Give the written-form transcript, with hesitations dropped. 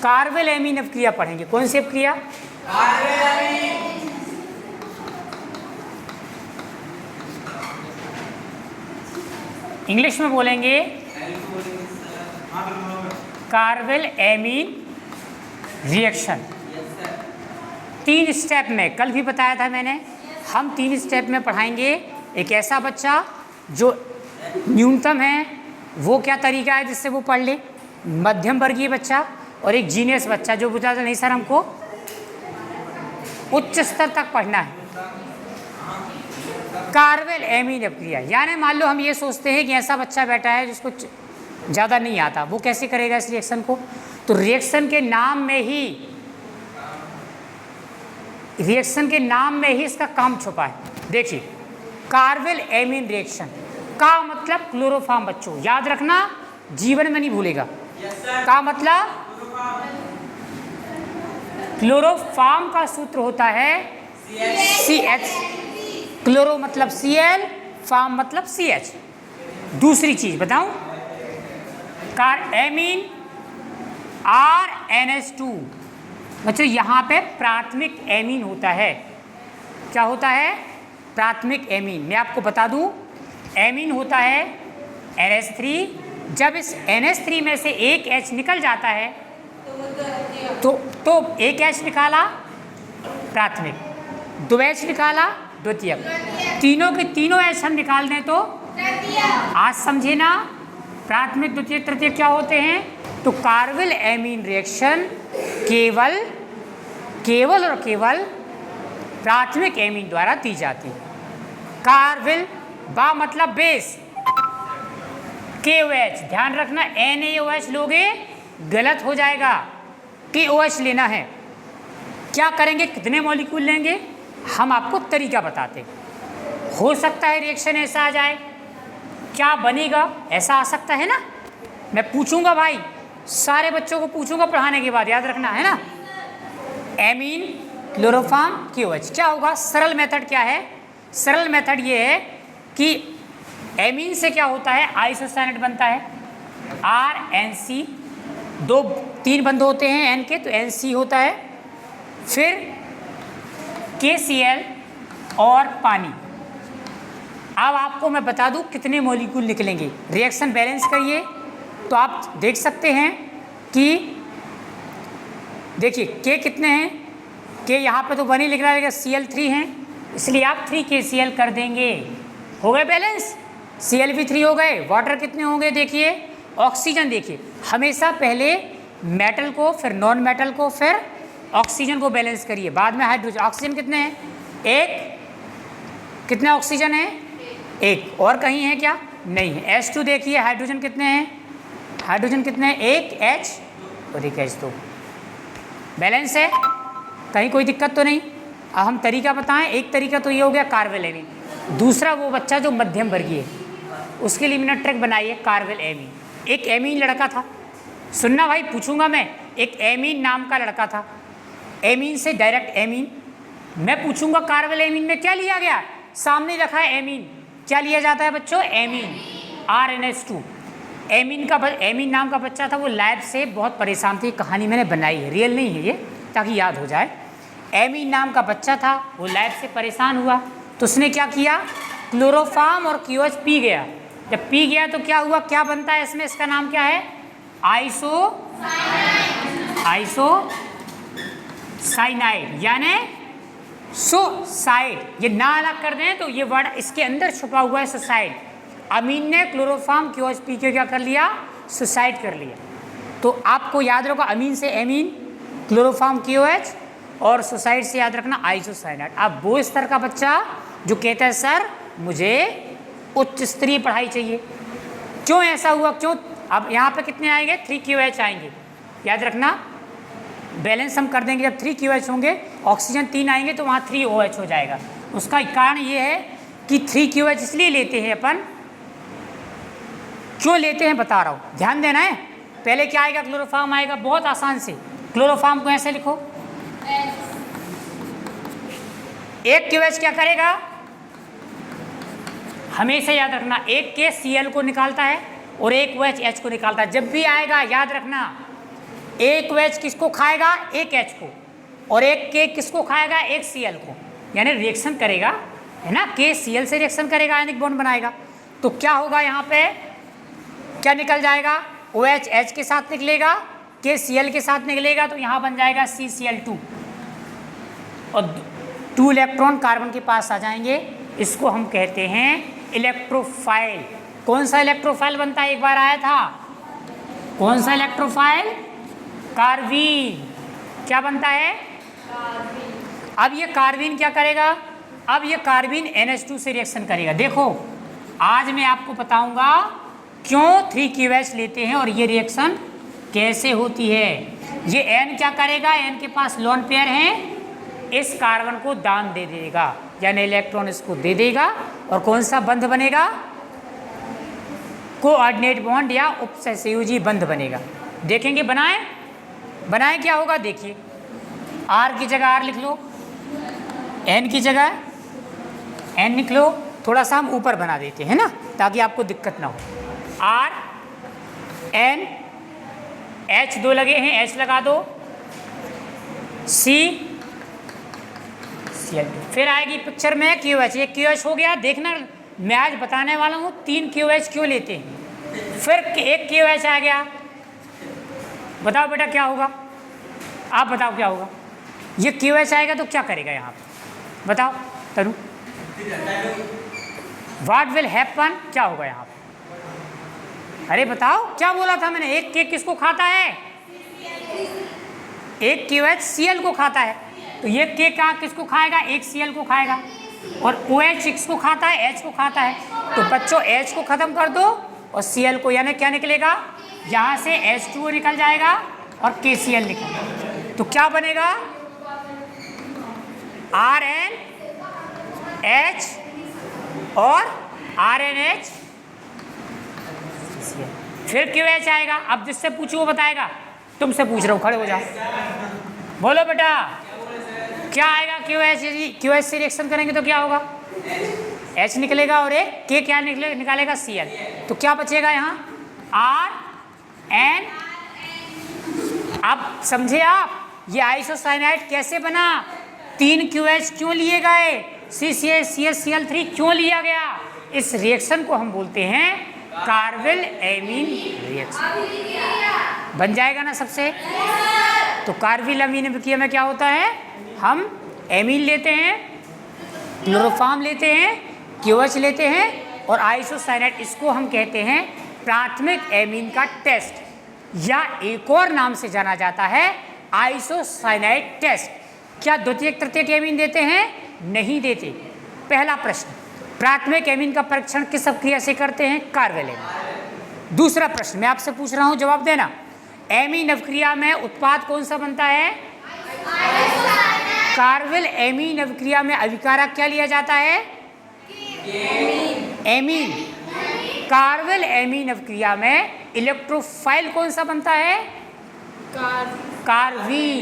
कार्बेल amine अपक्रिया पढ़ेंगे। कौन सी अपक्रिया? English में बोलेंगे कार्बेल एमीन रिएक्शन। 3 स्टेप में, कल भी बताया था मैंने, हम 3 स्टेप में पढ़ाएंगे। एक ऐसा बच्चा जो न्यूनतम है, वो क्या तरीका है जिससे वो पढ़ ले, मध्यम वर्गीय बच्चा, और एक जीनियस बच्चा जो पूछा था नहीं सर हमको उच्च स्तर तक पढ़ना है। कार्बेल एमीन अपक्रिया, यानी मान लो हम ये सोचते हैं कि ऐसा बच्चा बैठा है जिसको ज़्यादा नहीं आता, वो कैसे करेगा इस रिएक्शन को? तो रिएक्शन के नाम में ही इसका काम छुपा है। देखिए, कार्बेल एमीन रिएक्शन का मतलब क्लोरोफॉर्म। बच्चों याद रखना, जीवन में नहीं भूलेगा। का मतलब क्लोरोफॉर्म का सूत्र होता है CH। क्लोरो मतलब Cl, फॉर्म मतलब CH। दूसरी चीज बताऊं, एमीन RNH2। बच्चों यहाँ पे प्राथमिक एमीन होता है। क्या होता है? प्राथमिक एमीन। मैं आपको बता दूं, एमीन होता है NH3। जब इस NH3 में से एक H निकल जाता है तो एक H निकाला प्राथमिक, 2 H निकाला द्वितीयक, तीनों के तीनों H हम निकाल दें तो आज समझे ना, प्राथमिक द्वितीयक तृतीयक क्या होते हैं। तो कार्बेल एमीन रिएक्शन केवल और केवल प्राथमिक एमीन द्वारा दी जाती है। कार्बेल बा मतलब बेस, KOH, ध्यान रखना NaOH लोगे गलत हो जाएगा, KOH लेना है। क्या करेंगे, कितने मॉलिक्यूल लेंगे, हम आपको तरीका बताते। हो सकता है रिएक्शन ऐसा आ जाए, क्या बनेगा ऐसा आ सकता है ना। मैं पूछूंगा भाई, सारे बच्चों को पूछूंगा पढ़ाने के बाद, याद रखना है ना। एमीन क्लोरोफॉर्म KOH क्या होगा? सरल मेथड क्या है? सरल मेथड ये है कि एमीन से क्या होता है, आइसोसाइनेट बनता है RNC, 3 बंध होते हैं N के, तो NC होता है, फिर KCl और पानी। अब आपको मैं बता दूं कितने मॉलिक्यूल निकलेंगे। रिएक्शन बैलेंस करिए तो आप देख सकते हैं कि देखिए K कितने हैं, K यहाँ पे तो 1 ही लिख रहा है, Cl 3 हैं, इसलिए आप 3 KCl कर देंगे। हो गए बैलेंस, Cl भी 3 हो गए। वाटर कितने होंगे देखिए, ऑक्सीजन देखिए, हमेशा पहले मेटल को, फिर नॉन मेटल को, फिर ऑक्सीजन को बैलेंस करिए, बाद में हाइड्रोजन। ऑक्सीजन कितने हैं? 1। कितने ऑक्सीजन है? 1। और कहीं है क्या? नहीं है। H2 देखिए, हाइड्रोजन कितने हैं? हाइड्रोजन कितने हैं? 1 H और 1 H2। बैलेंस है, कहीं कोई दिक्कत तो नहीं। अब हम तरीका बताएं। एक तरीका तो ये हो गया कार्बेल एमीन, दूसरा वो बच्चा जो मध्यम वर्गीय है उसके लिए मैंने ट्रिक बनाई है कार्बेल एमीन। एक एमीन लड़का था, सुनना भाई, पूछूंगा मैं, एक एमीन नाम का लड़का था, एमीन से डायरेक्ट एमीन। मैं पूछूंगा कार्बेल एमीन में क्या लिया गया, सामने रखा है एमीन, क्या लिया जाता है बच्चों? Amine RNH2। एमीन नाम का बच्चा था, वो लैब से बहुत परेशान थी। कहानी मैंने बनाई है, रियल नहीं है ये, ताकि याद हो जाए। एमीन नाम का बच्चा था, वो लैब से परेशान हुआ, तो उसने क्या किया, क्लोरोफॉर्म और KOH पी गया। जब पी गया तो क्या हुआ, क्या बनता है इसमें, इसका नाम क्या है? आइसोसाइनाइड, यानी सुसाइड। ये ना अलग कर दें तो ये वर्ड इसके अंदर छुपा हुआ है, सुसाइड। अमीन ने क्लोरोफॉर्म KOH पी के क्या कर लिया, सुसाइड कर लिया। तो आपको याद रखो, अमीन से एमीन, क्लोरोफॉर्म KOH, और सुसाइड से याद रखना आइसोसाइनाइड। अब वो स्तर का बच्चा जो कहता है सर मुझे उच्च स्तरीय पढ़ाई चाहिए, क्यों ऐसा हुआ, क्यों? अब यहाँ पे कितने आएंगे? 3 KOH आएंगे, याद रखना। बैलेंस हम कर देंगे, जब 3 KOH होंगे, ऑक्सीजन 3 आएंगे तो वहाँ 3 OH हो जाएगा। उसका कारण ये है कि 3 KOH इसलिए लेते हैं अपन, क्यों लेते हैं बता रहा हूँ, ध्यान देना है। पहले क्या आएगा, क्लोरोफॉर्म आएगा, बहुत आसान से। क्लोरोफॉर्म को ऐसे लिखो, एक KOH क्या करेगा, हमेशा याद रखना, एक के Cl को निकालता है और एक OH H को निकालता है। जब भी आएगा याद रखना, एक OH किसको खाएगा, एक H को, और एक K किसको खाएगा, एक Cl को, यानी रिएक्शन करेगा, है ना, K Cl से रिएक्शन करेगा, आयनिक बॉन्ड बनाएगा। तो क्या होगा यहाँ पे, क्या निकल जाएगा, OH H के साथ निकलेगा, K Cl के साथ निकलेगा, तो यहाँ बन जाएगा CCl2 और 2 इलेक्ट्रॉन कार्बन के पास आ जाएंगे। इसको हम कहते हैं इलेक्ट्रोफाइल। कौन सा इलेक्ट्रोफाइल बनता है, एक बार आया था, कौन सा इलेक्ट्रोफाइल, कार्बीन। क्या बनता है, अब ये कार्बीन क्या करेगा, अब ये कार्बीन NH2 से रिएक्शन करेगा। देखो आज मैं आपको बताऊंगा क्यों 3QH लेते हैं और ये रिएक्शन कैसे होती है। ये N क्या करेगा, N के पास लोन पेयर है, इस कार्बन को दान दे देगा, यानी इलेक्ट्रॉन इसको दे देगा, और कौन सा बंध बनेगा, कोऑर्डिनेट बॉन्ड या उपसहसंयोजी बंध बनेगा। देखेंगे बनाए क्या होगा, देखिए R की जगह R लिख लो, N की जगह N लिख लो, थोड़ा सा हम ऊपर बना देते हैं ना ताकि आपको दिक्कत ना हो। R N H 2 लगे हैं, H लगा दो, C Cl2, फिर आएगी पिक्चर में QH। ये QH हो गया। देखना मैं आज बताने वाला हूँ 3 QH क्यों लेते हैं, फिर एक QH आ गया। बताओ बेटा क्या होगा, आप बताओ क्या होगा, ये QH आएगा तो क्या करेगा यहाँ पे, बताओ तनु, व्हाट विल हैपन, क्या होगा यहाँ पे, अरे बताओ क्या बोला था मैंने, एक K किसको खाता है, एक QH Cl को खाता है, तो ये K का किसको खाएगा, एक Cl को खाएगा, और OH किसको खाता है, H को खाता है। तो बच्चों H को खत्म कर दो और Cl को, यानी क्या निकलेगा, यहाँ से H2O निकल जाएगा और KCl निकलेगा, तो क्या बनेगा, RNH और RNH, फिर QH आएगा। अब जिससे पूछो वो बताएगा, तुमसे पूछ रहा हूँ, खड़े हो जाओ, बोलो बेटा क्या आएगा, QH से रिएक्शन करेंगे तो क्या होगा, H निकलेगा और एक K क्या निकालेगा, Cl, तो क्या बचेगा यहाँ, RN। अब समझे आप ये आइसोसाइनाइड कैसे बना, 3 QH क्यों लिए गए, CCl3 क्यों लिया गया, इस रिएक्शन को हम बोलते हैं कार्बिल एमीन रिएक्शन। बन जाएगा ना सबसे, तो कार्बिल अमीन अभिक्रिया में क्या होता है, हम एमीन लेते हैं, क्लोरोफॉर्म लेते हैं, QH लेते हैं और आइसोसाइनाइड, इसको हम कहते हैं प्राथमिक एमीन का टेस्ट, या एक और नाम से जाना जाता है आइसोसाइनाइड टेस्ट। क्या द्वितीयक तृतीयक एमीन देते हैं, नहीं देते। पहला प्रश्न, प्राथमिक एमीन का परीक्षण किस अभिक्रिया से करते हैं, कार्बिल एमीन। दूसरा प्रश्न मैं आपसे पूछ रहा हूं, जवाब देना, एमीन अभिक्रिया में उत्पाद कौन सा बनता है, कार्बिल एमीन अभिक्रिया में अभिकारक क्या लिया जाता है, एमीन। कार्बिल एमीन अभिक्रिया में इलेक्ट्रोफाइल कौन सा बनता है, कार्बीन।